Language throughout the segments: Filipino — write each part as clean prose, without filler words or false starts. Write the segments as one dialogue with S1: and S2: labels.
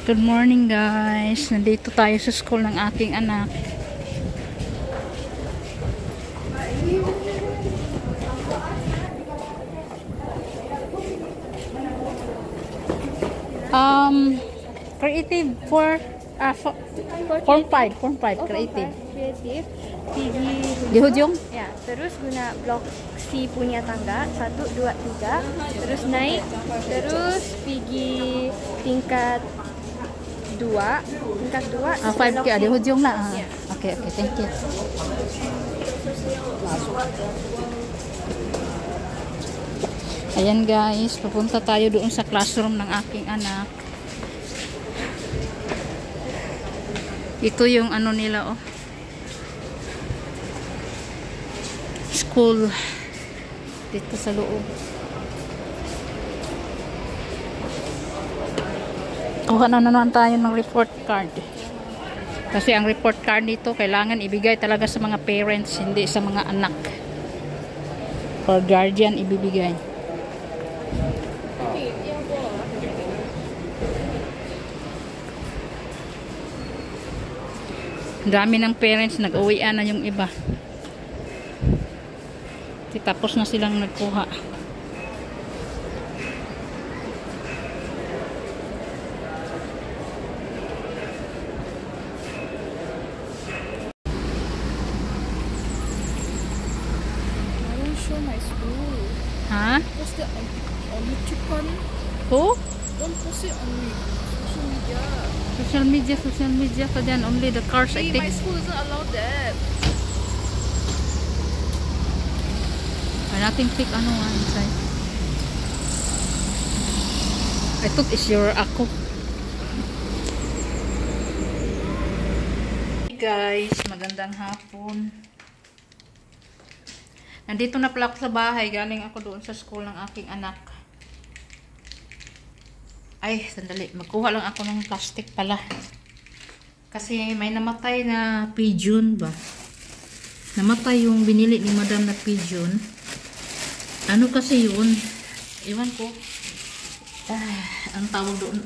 S1: Good morning guys. Nandito tayo sa school ng aking anak. Creative form 5 creative.
S2: Kreatif tinggi
S1: Di hujung?
S2: ya, terus guna blok C punya tangga 1, 2, 3, terus naik, terus pergi tingkat 2
S1: 5 ke di hujung na. Okay, thank you. Ayan guys, pupunta tayo doon sa classroom ng aking anak. Ito yung ano nila school dito sa loob. Kuha na naman tayo ng report card. Kasi ang report card dito kailangan ibigay talaga sa mga parents, hindi sa mga anak or guardian ibibigay. Dami ng parents nag-uwian na yung iba. Tapos na silang nagkuha.
S2: my school.
S1: Ha?
S2: Post it on YouTube.
S1: Who?
S2: Don't post it on social media.
S1: Social media pa dyan. Only the cars, I
S2: Hey,
S1: think.
S2: my school doesn't allow that.
S1: Nothing pick ano inside. I thought it's your ako. Hey guys, magandang hapon. Nandito na pala ako sa bahay. Galing ako doon sa school ng aking anak. Ay, sandali. Magkuha lang ako ng plastic pala. Kasi may namatay na pigeon ba? Namatay yung binili ni madam na pigeon. Ano kasi yun? Iwan ko. Ang tawag doon.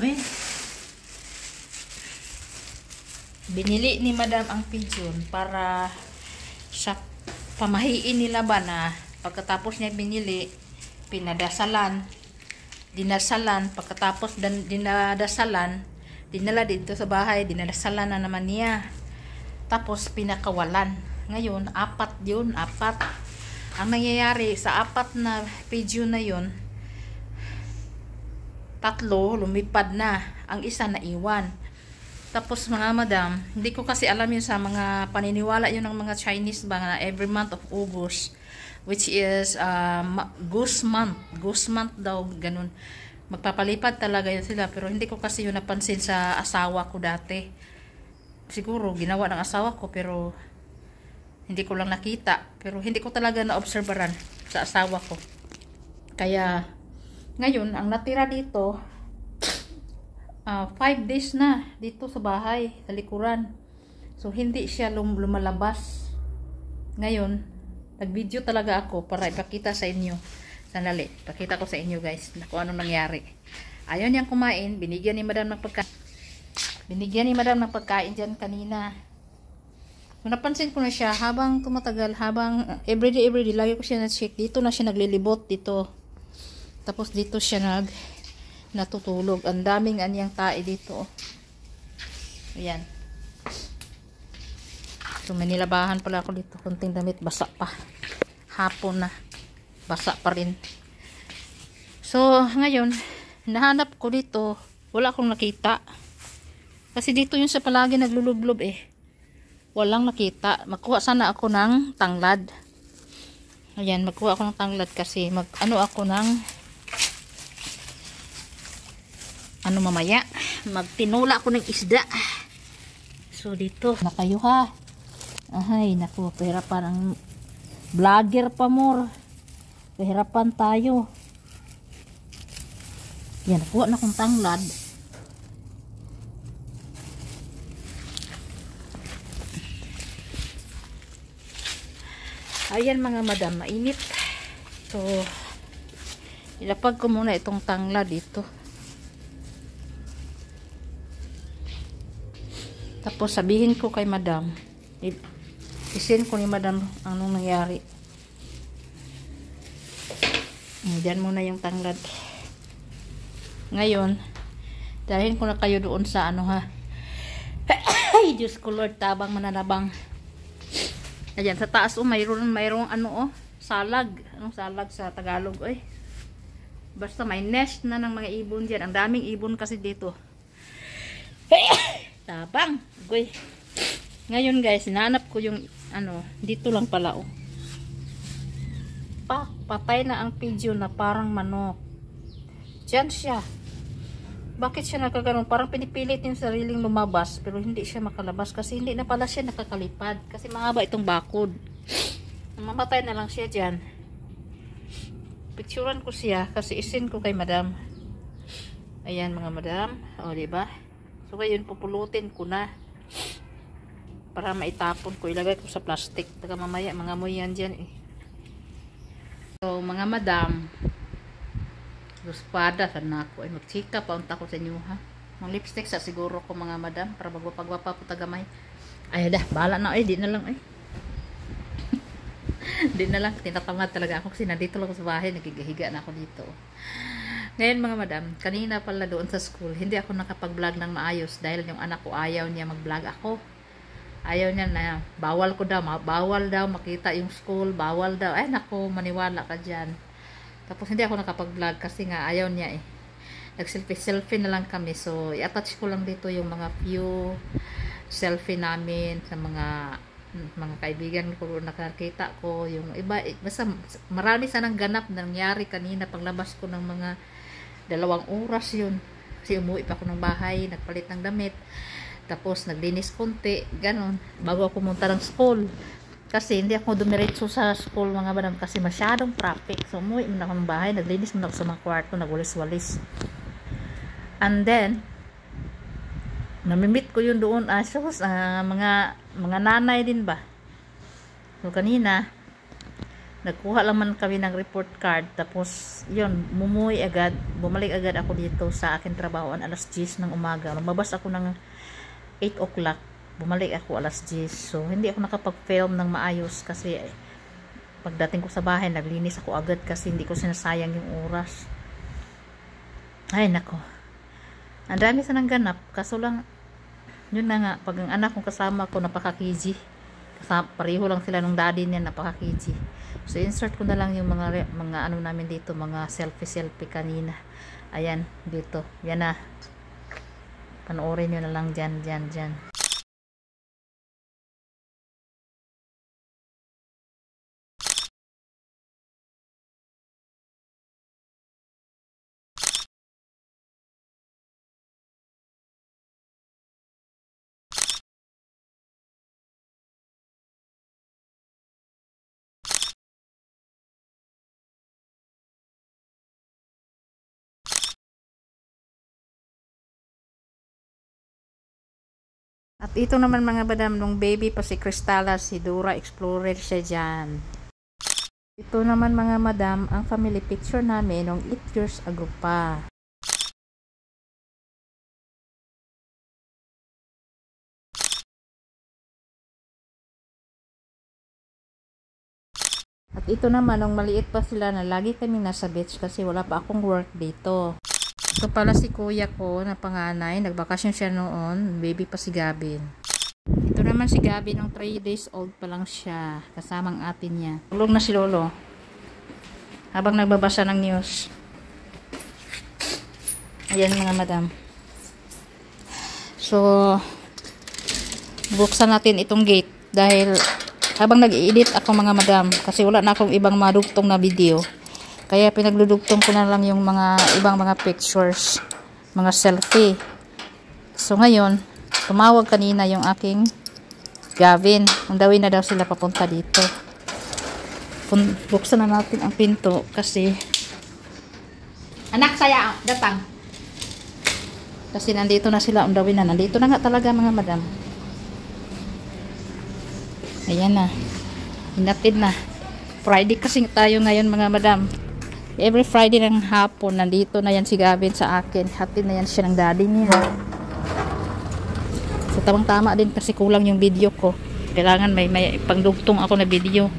S1: Binili ni madam ang pigeon para sa pamahiin nila ba na pagkatapos niya binili, pinadasalan, dinasalan, pagkatapos dinadasalan, dinala dito sa bahay, dinadasalan na naman niya. Tapos pinakawalan. Ngayon, 4 yun, 4. Ang nangyayari sa 4 na pigeon na yun, 3 lumipad na, ang isa naiwan. Tapos mga madam, hindi ko kasi alam yun sa mga paniniwala yun ng mga Chinese ba na every month of August, which is goose month daw, ganun. Magpapalipad talaga yun sila, pero hindi ko kasi yun napansin sa asawa ko dati. Siguro ginawa ng asawa ko pero hindi ko lang nakita, pero hindi ko talaga na-obserbaran sa asawa ko. Kaya ngayon ang natira dito 5 days na dito sa bahay, sa likuran. So hindi siya lumalabas. Ngayon nag-video talaga ako para ipakita sa inyo. Sandali, pakita ko sa inyo guys kung anong nangyari. Ayaw niyang kumain, binigyan ni madam ng pagkain dyan kanina. So, napansin ko na siya habang tumatagal, habang everyday lagi ko siya na-check. Dito na siya naglilibot dito. Tapos dito siya natutulog. Ang daming anyang tae dito. Ayan. So may nilabahan pala ako dito. Kunting damit, basa pa. Hapon na. Basa pa rin. So ngayon, nahanap ko dito. Wala akong nakita. Kasi dito yung sa palagi naglulublob walang nakita. Magkuha sana ako ng tanglad. Ayan, magkuha ako ng tanglad kasi ako ng mamaya. Magtinula ako ng isda. So dito, na kayo ha. Ay, naku, pahirapan ang vlogger pa more. Pahirapan tayo. Yan, nakuha na akong tanglad. Ayan mga madam, mainit. So, ilapag ko muna itong tangla dito. Tapos sabihin ko kay madam, isin ko ni madam anong nangyari. Diyan muna yung tanglad. Ngayon, dalhin ko na kayo doon sa ano ha. Ay, Diyos ko Lord, tabang mananabang. Ayan, sa taas mayroong ano salag. Anong salag sa Tagalog Basta may nest na ng mga ibon dyan. Ang daming ibon kasi dito. Tabang. Goy. Ngayon guys, hinanap ko yung ano, dito lang pala patay na ang pigeon na parang manok. Diyan siya. Bakit siya nakaganon? Parang pinipilit yung sariling lumabas pero hindi siya makalabas kasi hindi na pala siya nakakalipad kasi mahaba itong bakod. Mamatay na lang siya dyan. Picturean ko siya kasi isin ko kay madam. Ayan mga madam. O diba? So ngayon pupulutin ko na para maitapon ko. Ilagay ko sa plastic. Taga mamaya mga amoy yan dyan So mga madam, Ruspada sana ako ay magchika pa unta ko sa inyo ha. Mga lipstick sa siguro ko mga madam para magwapagwapa po tagamay. Ay dah, bahala na di na lang di na lang, tinatamad talaga ako kasi nandito lang ako sa bahay, nagigahiga na ako dito. Ngayon mga madam, kanina pala doon sa school, hindi ako nakapag-vlog ng maayos dahil yung anak ko ayaw niya mag-vlog ako. Ayaw niya na bawal daw makita yung school, bawal daw. Ay nako, maniwala ka dyan. Tapos hindi ako nakapag-vlog kasi nga ayaw niya Nag-selfie na lang kami. So i-attach ko lang dito yung mga few selfie namin sa mga kaibigan ko, nakakita ko yung iba. Basta marami sanang ganap na nangyari kanina paglabas ko ng mga 2 oras yun. Kasi umuwi pa ako ng bahay, nagpalit ng damit. Tapos naglinis konti, ganon. Bago ako pumunta ng school. Kasi hindi ako dumiretso sa school mga madam kasi masyadong traffic. So umuwi muna ako ng bahay, naglinis muna ako sa mga kwarto, nagwalis-walis. And then, namimit ko yun doon. Mga nanay din ba? So kanina, nagkuha lang man kami ng report card. Tapos, yun, bumalik agad ako dito sa akin trabahoan alas 10 ng umaga. Lumabas ako ng 8 o'clock. Bumalik ako alas 10. So, hindi ako nakapag-film ng maayos kasi pagdating ko sa bahay, naglinis ako agad kasi hindi ko sinasayang yung oras. Ay, nako. Ang dami sanang ganap. Kaso lang, yun na nga, pag ang anak kong kasama ko, napaka-kg. Pareho lang sila ng daddy niya, napaka-kg. So, insert ko na lang yung mga ano namin dito, mga selfie kanina. Ayan, dito. Yan na. Panoorin nyo na lang dyan. At ito naman mga madam, nung baby pa si Cristala, si Dora Explorer siya dyan. Ito naman mga madam, ang family picture namin nung 8 years ago pa. At ito naman, nung maliit pa sila na lagi kami nasa beach kasi wala pa akong work dito. Ito pala si kuya ko na panganay. Nagbakasyon siya noon. Baby pa si Gavin. Ito naman si Gavin. Nung 3 days old pa lang siya. Kasamang atin niya. Tulog na si Lolo. Habang nagbabasa ng news. Ayan mga madam. So, buksan natin itong gate. Dahil habang nag-i-edit ako mga madam. Kasi wala na akong ibang madugtong na video. Kaya pinagludugtong ko na lang yung ibang mga pictures, mga selfie. So ngayon, tumawag kanina yung aking Gavin. Ang dawin na daw sila papunta dito. Buksan na natin ang pinto kasi anak saya, datang. Kasi nandito na sila, ang dawin na. Nandito na nga talaga mga madam. Ayan na. Hinatid na. Friday kasi tayo ngayon mga madam. Every Friday ng hapon, nandito na yan si Gavin sa akin. Hatid na yan siya ng daddy niya. So tamang-tama din kasi kulang yung video ko. Kailangan may pangdugtong ako na video.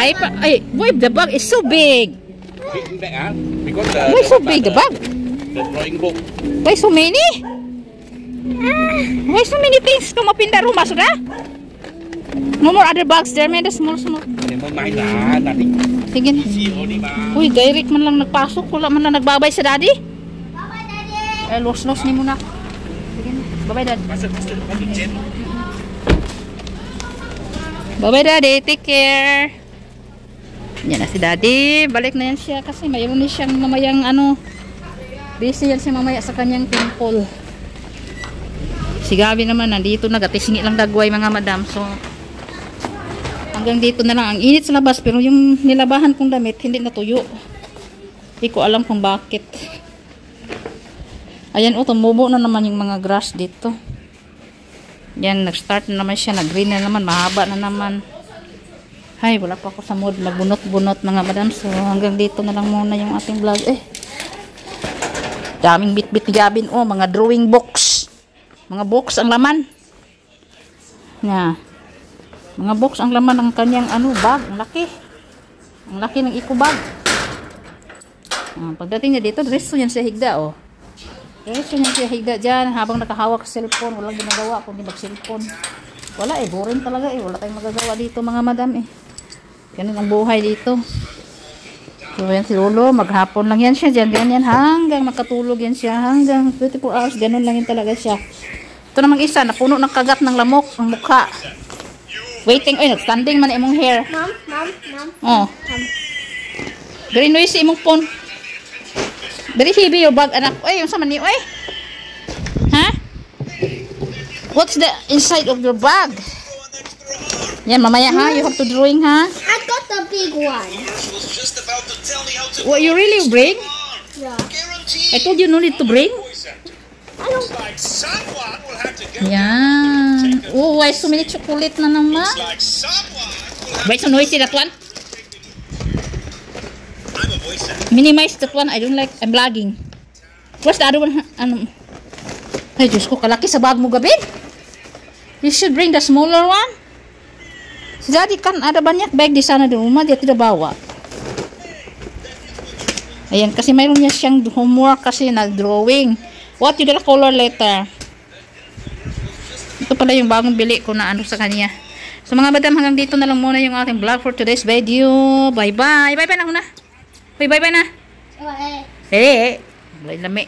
S1: Ay, boy, the bag is so big. Why so big the bag?
S3: The drawing book.
S1: Why so many? Why so many things? Kung mapinda rumah sudah? No more other bags there, man. The small. Sige na. Uy, Gayrik man lang nagpasok. Wala man lang nagbabay sa daddy.
S2: Bye-bye, Daddy!
S1: Los ni muna. Sige na. Bye-bye, dad. Bye-bye, daddy. Take care. Yan na si daddy. Balik na yan siya kasi mayroon na siyang mamayang busy yan siya mamaya sa kanyang temple. Si Gabi naman nandito nagatisingi lang dagway mga madam. So hanggang dito na lang. Ang init sa labas pero yung nilabahan kong damit hindi natuyo. Hindi ko alam kung bakit. Ayan tumubo na naman yung mga grass dito. Yan, nag-start na naman siya. Nag-green na naman. Mahaba na naman. Ay, wala pa ako sa mood. Magbunot-bunot mga madam. So hanggang dito na lang muna yung ating vlog. Daming bit-bit ni Gabin. Mga drawing box. Mga box ang laman. Mga box ang laman ng kanyang bag. Ang laki. Ang laki ng eco bag. Pagdating niya dito, diretso yan siya higda. Diretso yan siya higda dyan. Habang nakahawak sa cellphone, walang ginagawa kundi mag-cellphone. Wala boring talaga Wala tayong magagawa dito mga madam Ganun ang buhay dito. So yan si Lolo, maghapon lang yan siya dyan. Ganyan hanggang makatulog yan siya. Hanggang 24 hours, ganun lang yan talaga siya. Ito namang isa, napuno ng kagat ng lamok ang mukha. Waiting, nagstanding man imong hair.
S2: Mom.
S1: Very noisy imong phone. Very heavy your bag, anak. Yung sama niyo, Ha? What's the inside of your bag? Yan, mamaya ha. You have to drawing ha.
S2: I got the big one.
S1: What you really bring?
S2: Yeah.
S1: I told you no need to bring. Yan. Why so many chocolate na naman? Why so noisy that one? Minimize that one. I don't like. I'm vlogging. What's the other one? Ay, Diyos ko, kalaki sa bag mo Gabin. You should bring the smaller one. Si Daddy kan ada banyak bag di sana di rumah, dia tidak bawa. Ayan, kasi mayroon niya siyang homework kasi nag-drawing. What you the color letter? Ito pala yung bagong bili ko na sa kanya. So mga madam, hanggang dito na lang muna yung ating vlog for today's video. Bye-bye. Bye-bye na muna. Bye-bye na.
S2: Bye.
S1: Lami.